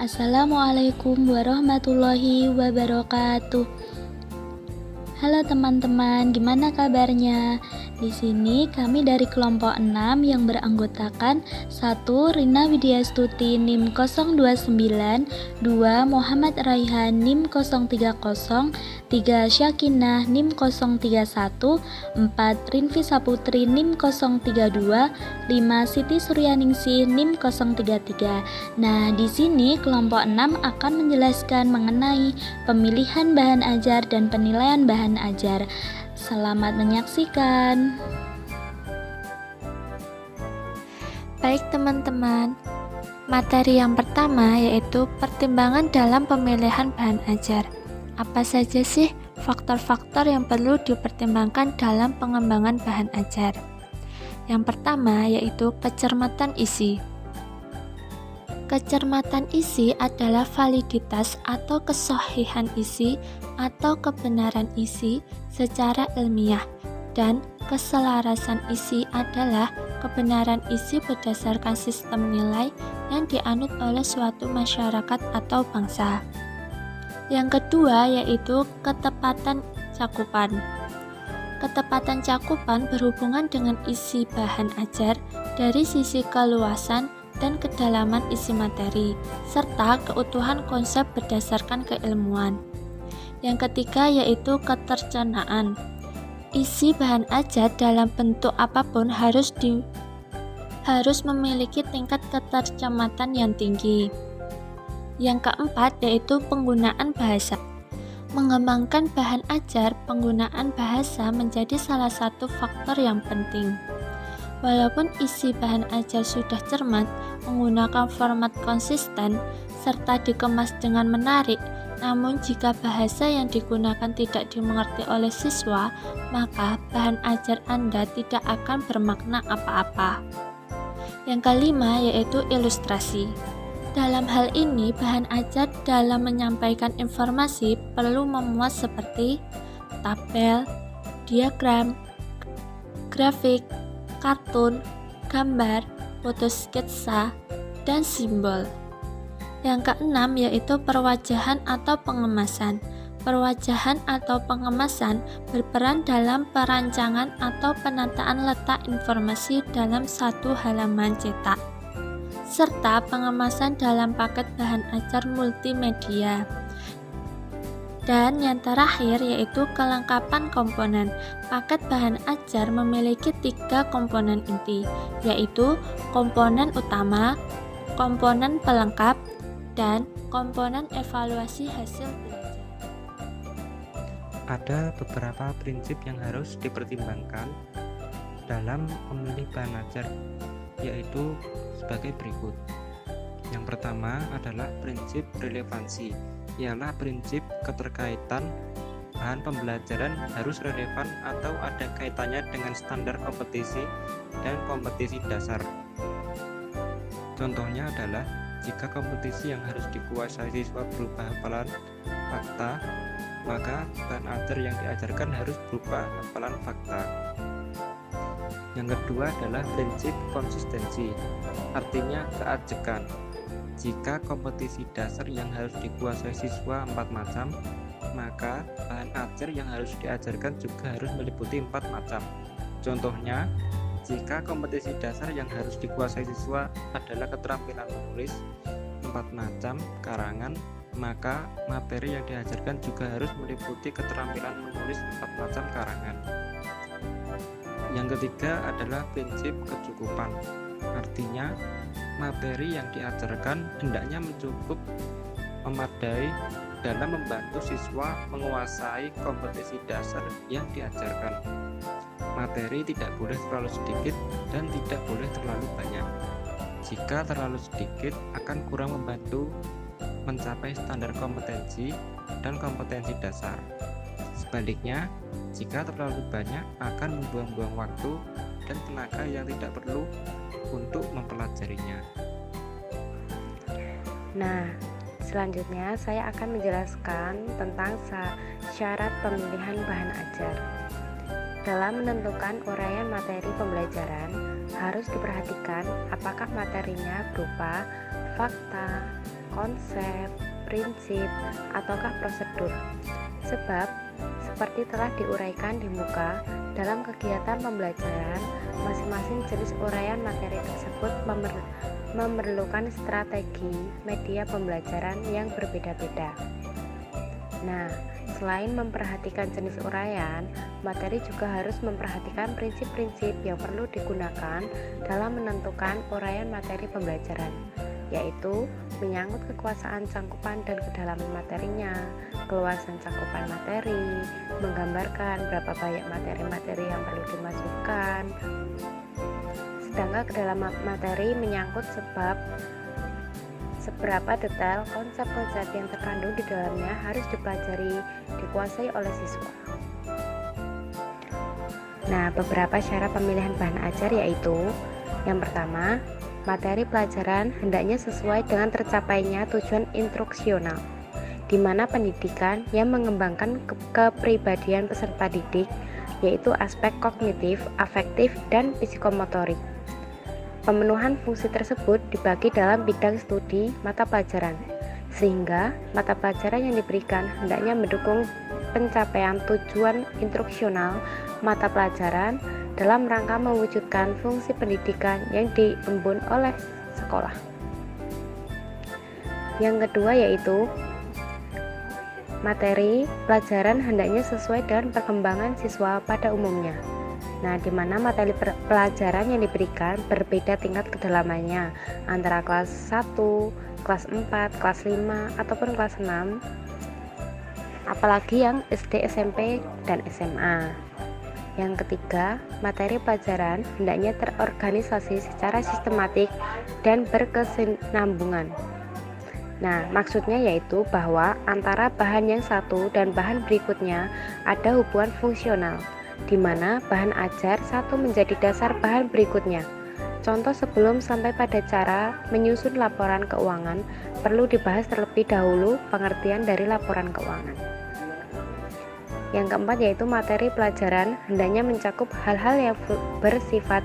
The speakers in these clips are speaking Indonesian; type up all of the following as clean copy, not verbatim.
Assalamualaikum warahmatullahi wabarakatuh. Halo teman-teman, gimana kabarnya? Di sini kami dari kelompok 6 yang beranggotakan 1. Rina Widyastuti NIM 029, 2. Muhammad Raihan NIM 030, 3. Syakinah NIM 031, 4. Rinfi Saputri NIM 032, 5. Siti Suryaningsih NIM 033. Nah, di sini kelompok 6 akan menjelaskan mengenai pemilihan bahan ajar dan penilaian bahan ajar. Selamat menyaksikan. Baik teman-teman, materi yang pertama yaitu pertimbangan dalam pemilihan bahan ajar. Apa saja sih faktor-faktor yang perlu dipertimbangkan dalam pengembangan bahan ajar? Yang pertama yaitu kecermatan isi. Kecermatan isi adalah validitas atau kesahihan isi atau kebenaran isi secara ilmiah, dan keselarasan isi adalah kebenaran isi berdasarkan sistem nilai yang dianut oleh suatu masyarakat atau bangsa. Yang kedua yaitu ketepatan cakupan. Ketepatan cakupan berhubungan dengan isi bahan ajar dari sisi keluasan dan kedalaman isi materi, serta keutuhan konsep berdasarkan keilmuan. Yang ketiga yaitu ketercenaan. Isi bahan ajar dalam bentuk apapun harus memiliki tingkat ketercamatan yang tinggi. Yang keempat yaitu penggunaan bahasa. Mengembangkan bahan ajar, penggunaan bahasa menjadi salah satu faktor yang penting. Walaupun isi bahan ajar sudah cermat, menggunakan format konsisten, serta dikemas dengan menarik, namun jika bahasa yang digunakan tidak dimengerti oleh siswa, maka bahan ajar Anda tidak akan bermakna apa-apa. Yang kelima yaitu ilustrasi. Dalam hal ini, bahan ajar dalam menyampaikan informasi perlu memuat seperti tabel, diagram, grafik, kartun, gambar, foto sketsa, dan simbol. Yang keenam yaitu perwajahan atau pengemasan. Perwajahan atau pengemasan berperan dalam perancangan atau penataan letak informasi dalam satu halaman cetak, serta pengemasan dalam paket bahan ajar multimedia. Dan yang terakhir yaitu kelengkapan komponen. Paket bahan ajar memiliki 3 komponen inti, yaitu komponen utama, komponen pelengkap, dan komponen evaluasi hasil belajar. Ada beberapa prinsip yang harus dipertimbangkan dalam memilih bahan ajar, yaitu sebagai berikut. Yang pertama adalah prinsip relevansi, ialah prinsip keterkaitan bahan pembelajaran harus relevan atau ada kaitannya dengan standar kompetisi dan kompetisi dasar. Contohnya adalah jika kompetisi yang harus dikuasai siswa berupa hafalan fakta, maka bahan ajar yang diajarkan harus berupa hafalan fakta. Yang kedua adalah prinsip konsistensi, artinya keajekan. Jika kompetisi dasar yang harus dikuasai siswa 4 macam, maka bahan ajar yang harus diajarkan juga harus meliputi 4 macam. Contohnya, jika kompetisi dasar yang harus dikuasai siswa adalah keterampilan menulis 4 macam karangan, maka materi yang diajarkan juga harus meliputi keterampilan menulis 4 macam karangan. Yang ketiga adalah prinsip kecukupan, artinya materi yang diajarkan hendaknya mencukup memadai dalam membantu siswa menguasai kompetisi dasar yang diajarkan. Materi tidak boleh terlalu sedikit dan tidak boleh terlalu banyak. Jika terlalu sedikit akan kurang membantu mencapai standar kompetensi dan kompetensi dasar. Sebaliknya, jika terlalu banyak akan membuang-buang waktu dan tenaga yang tidak perlu untuk mempelajarinya. Nah, selanjutnya saya akan menjelaskan tentang syarat pemilihan bahan ajar. Dalam menentukan uraian materi pembelajaran, harus diperhatikan apakah materinya berupa fakta, konsep, prinsip, ataukah prosedur. Sebab, seperti telah diuraikan di muka, dalam kegiatan pembelajaran, masing-masing jenis uraian materi tersebut memerlukan strategi media pembelajaran yang berbeda-beda. Nah, selain memperhatikan jenis uraian, materi juga harus memperhatikan prinsip-prinsip yang perlu digunakan dalam menentukan uraian materi pembelajaran, yaitu menyangkut kekuasaan cangkupan dan kedalaman materinya, keluasan cangkupan materi, menggambarkan berapa banyak materi-materi yang perlu dimasukkan. Sedangkan kedalaman materi menyangkut seberapa detail konsep-konsep yang terkandung di dalamnya harus dipelajari, dikuasai oleh siswa. Nah, beberapa syarat pemilihan bahan ajar yaitu: yang pertama, materi pelajaran hendaknya sesuai dengan tercapainya tujuan instruksional, di mana pendidikan yang mengembangkan kepribadian peserta didik, yaitu aspek kognitif, afektif, dan psikomotorik. Pemenuhan fungsi tersebut dibagi dalam bidang studi mata pelajaran, sehingga mata pelajaran yang diberikan hendaknya mendukung pencapaian tujuan instruksional mata pelajaran dalam rangka mewujudkan fungsi pendidikan yang diemban oleh sekolah. Yang kedua yaitu materi pelajaran hendaknya sesuai dengan perkembangan siswa pada umumnya. Nah, di mana materi pelajaran yang diberikan berbeda tingkat kedalamannya antara kelas 1, kelas 4, kelas 5, ataupun kelas 6, apalagi yang SD, SMP, dan SMA. Yang ketiga, materi pelajaran hendaknya terorganisasi secara sistematik dan berkesinambungan. Nah, maksudnya yaitu bahwa antara bahan yang satu dan bahan berikutnya ada hubungan fungsional, di mana bahan ajar satu menjadi dasar bahan berikutnya. Contoh, sebelum sampai pada cara menyusun laporan keuangan, perlu dibahas terlebih dahulu pengertian dari laporan keuangan. Yang keempat yaitu materi pelajaran hendaknya mencakup hal-hal yang bersifat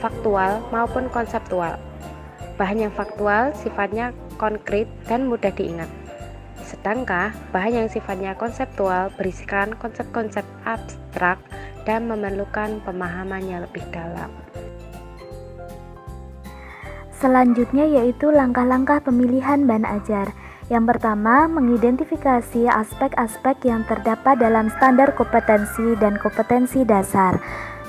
faktual maupun konseptual. Bahan yang faktual sifatnya konkret dan mudah diingat. Sedangkan bahan yang sifatnya konseptual berisikan konsep-konsep abstrak dan memerlukan pemahaman yang lebih dalam. Selanjutnya yaitu langkah-langkah pemilihan bahan ajar. Yang pertama, mengidentifikasi aspek-aspek yang terdapat dalam standar kompetensi dan kompetensi dasar.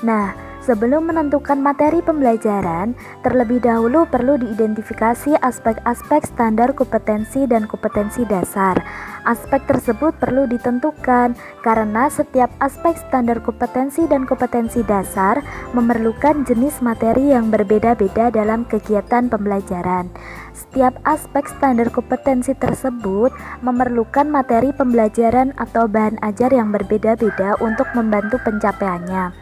Nah, sebelum menentukan materi pembelajaran, terlebih dahulu perlu diidentifikasi aspek-aspek standar kompetensi dan kompetensi dasar. Aspek tersebut perlu ditentukan karena setiap aspek standar kompetensi dan kompetensi dasar memerlukan jenis materi yang berbeda-beda dalam kegiatan pembelajaran. Setiap aspek standar kompetensi tersebut memerlukan materi pembelajaran atau bahan ajar yang berbeda-beda untuk membantu pencapaiannya.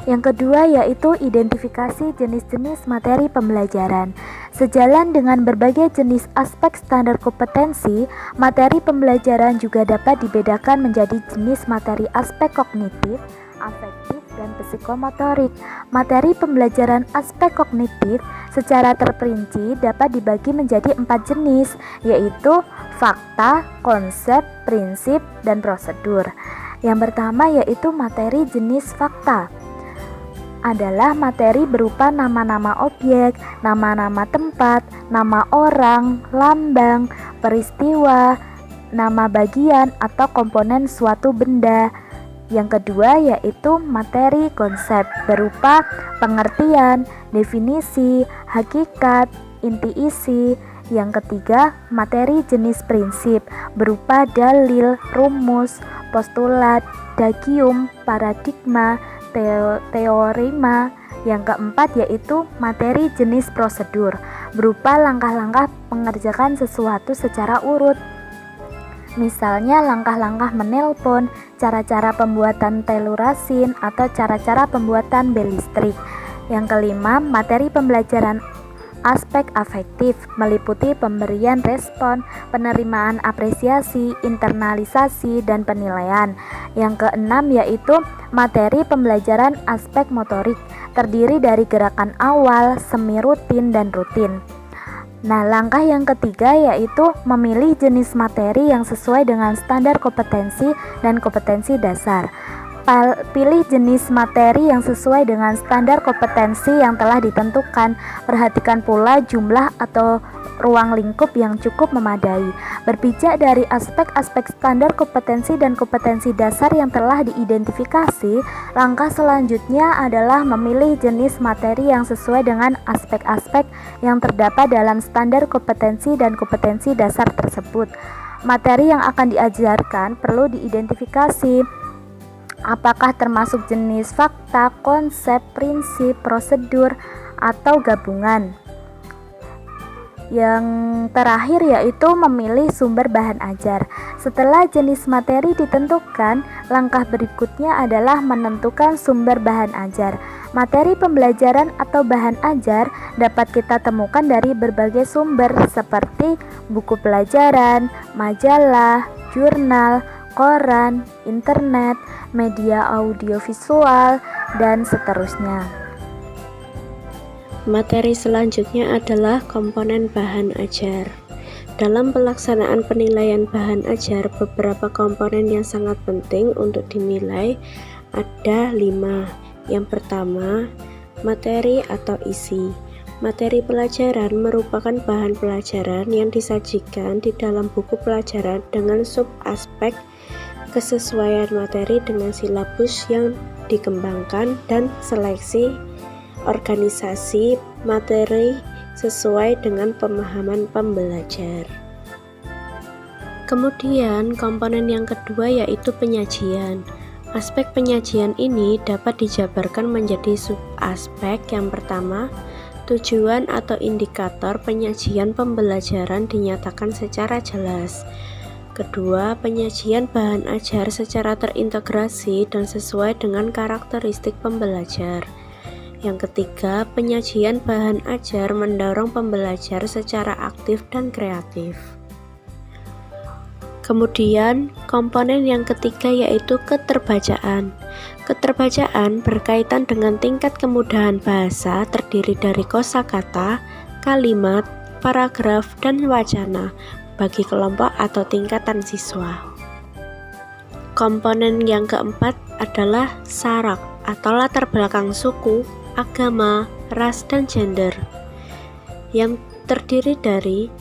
Yang kedua yaitu identifikasi jenis-jenis materi pembelajaran. Sejalan dengan berbagai jenis aspek standar kompetensi, materi pembelajaran juga dapat dibedakan menjadi jenis materi aspek kognitif, afektif, dan psikomotorik. Materi pembelajaran aspek kognitif secara terperinci dapat dibagi menjadi 4 jenis, yaitu fakta, konsep, prinsip, dan prosedur. Yang pertama yaitu materi jenis fakta. Adalah materi berupa nama-nama objek, nama-nama tempat, nama orang, lambang, peristiwa, nama bagian atau komponen suatu benda. Yang kedua yaitu materi konsep berupa pengertian, definisi, hakikat, inti isi. Yang ketiga, materi jenis prinsip berupa dalil, rumus, postulat, dagium, paradigma, teorema. Yang keempat yaitu materi jenis prosedur berupa langkah-langkah mengerjakan sesuatu secara urut. Misalnya langkah-langkah menelpon, cara-cara pembuatan telurasin, atau cara-cara pembuatan bel listrik. Yang kelima, materi pembelajaran aspek afektif meliputi pemberian respon, penerimaan apresiasi, internalisasi, dan penilaian. Yang keenam yaitu materi pembelajaran aspek motorik, terdiri dari gerakan awal, semi rutin, dan rutin. Nah, langkah yang ketiga yaitu memilih jenis materi yang sesuai dengan standar kompetensi dan kompetensi dasar. Pilih jenis materi yang sesuai dengan standar kompetensi yang telah ditentukan. Perhatikan pula jumlah atau ruang lingkup yang cukup memadai. Berpijak dari aspek-aspek standar kompetensi dan kompetensi dasar yang telah diidentifikasi, langkah selanjutnya adalah memilih jenis materi yang sesuai dengan aspek-aspek yang terdapat dalam standar kompetensi dan kompetensi dasar tersebut. Materi yang akan diajarkan perlu diidentifikasi. Apakah termasuk jenis fakta, konsep, prinsip, prosedur, atau gabungan? Yang terakhir yaitu memilih sumber bahan ajar. Setelah jenis materi ditentukan, langkah berikutnya adalah menentukan sumber bahan ajar. Materi pembelajaran atau bahan ajar dapat kita temukan dari berbagai sumber seperti buku pelajaran, majalah, jurnal, koran, internet, media audiovisual, dan seterusnya. Materi selanjutnya adalah komponen bahan ajar. Dalam pelaksanaan penilaian bahan ajar, beberapa komponen yang sangat penting untuk dinilai ada 5. Yang pertama, materi atau isi. Materi pelajaran merupakan bahan pelajaran yang disajikan di dalam buku pelajaran dengan sub-aspek kesesuaian materi dengan silabus yang dikembangkan dan seleksi organisasi materi sesuai dengan pemahaman pembelajar. Kemudian komponen yang kedua yaitu penyajian. Aspek penyajian ini dapat dijabarkan menjadi sub-aspek. Yang pertama, tujuan atau indikator penyajian pembelajaran dinyatakan secara jelas. Kedua, penyajian bahan ajar secara terintegrasi dan sesuai dengan karakteristik pembelajar. Yang ketiga, penyajian bahan ajar mendorong pembelajar secara aktif dan kreatif. Kemudian, komponen yang ketiga yaitu keterbacaan. Keterbacaan berkaitan dengan tingkat kemudahan bahasa, terdiri dari kosakata, kalimat, paragraf, dan wacana bagi kelompok atau tingkatan siswa. Komponen yang keempat adalah syarak atau latar belakang suku, agama, ras, dan gender, yang terdiri dari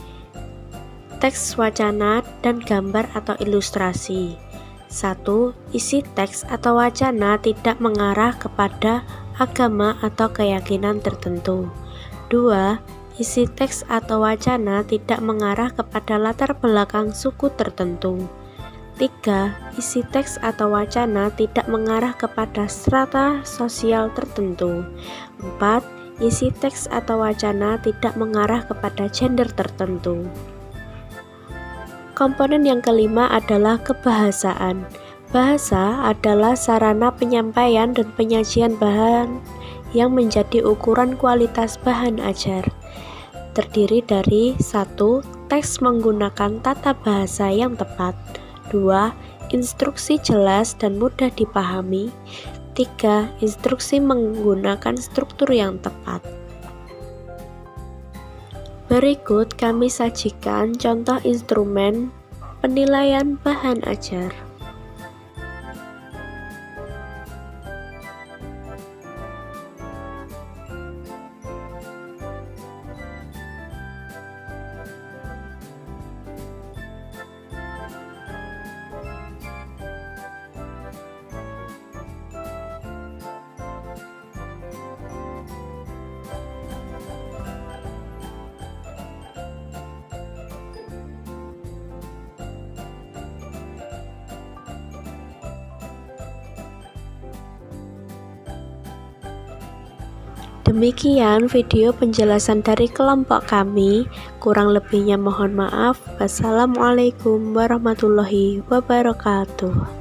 teks wacana dan gambar atau ilustrasi. 1. Isi teks atau wacana tidak mengarah kepada agama atau keyakinan tertentu. 2. Isi teks atau wacana tidak mengarah kepada latar belakang suku tertentu. 3. Isi teks atau wacana tidak mengarah kepada strata sosial tertentu. 4. Isi teks atau wacana tidak mengarah kepada gender tertentu. Komponen yang kelima adalah kebahasaan. Bahasa adalah sarana penyampaian dan penyajian bahan yang menjadi ukuran kualitas bahan ajar. Terdiri dari 1. Teks menggunakan tata bahasa yang tepat. 2. Instruksi jelas dan mudah dipahami. 3. Instruksi menggunakan struktur yang tepat. Berikut kami sajikan contoh instrumen penilaian bahan ajar. Demikian video penjelasan dari kelompok kami. Kurang lebihnya mohon maaf. Wassalamualaikum warahmatullahi wabarakatuh.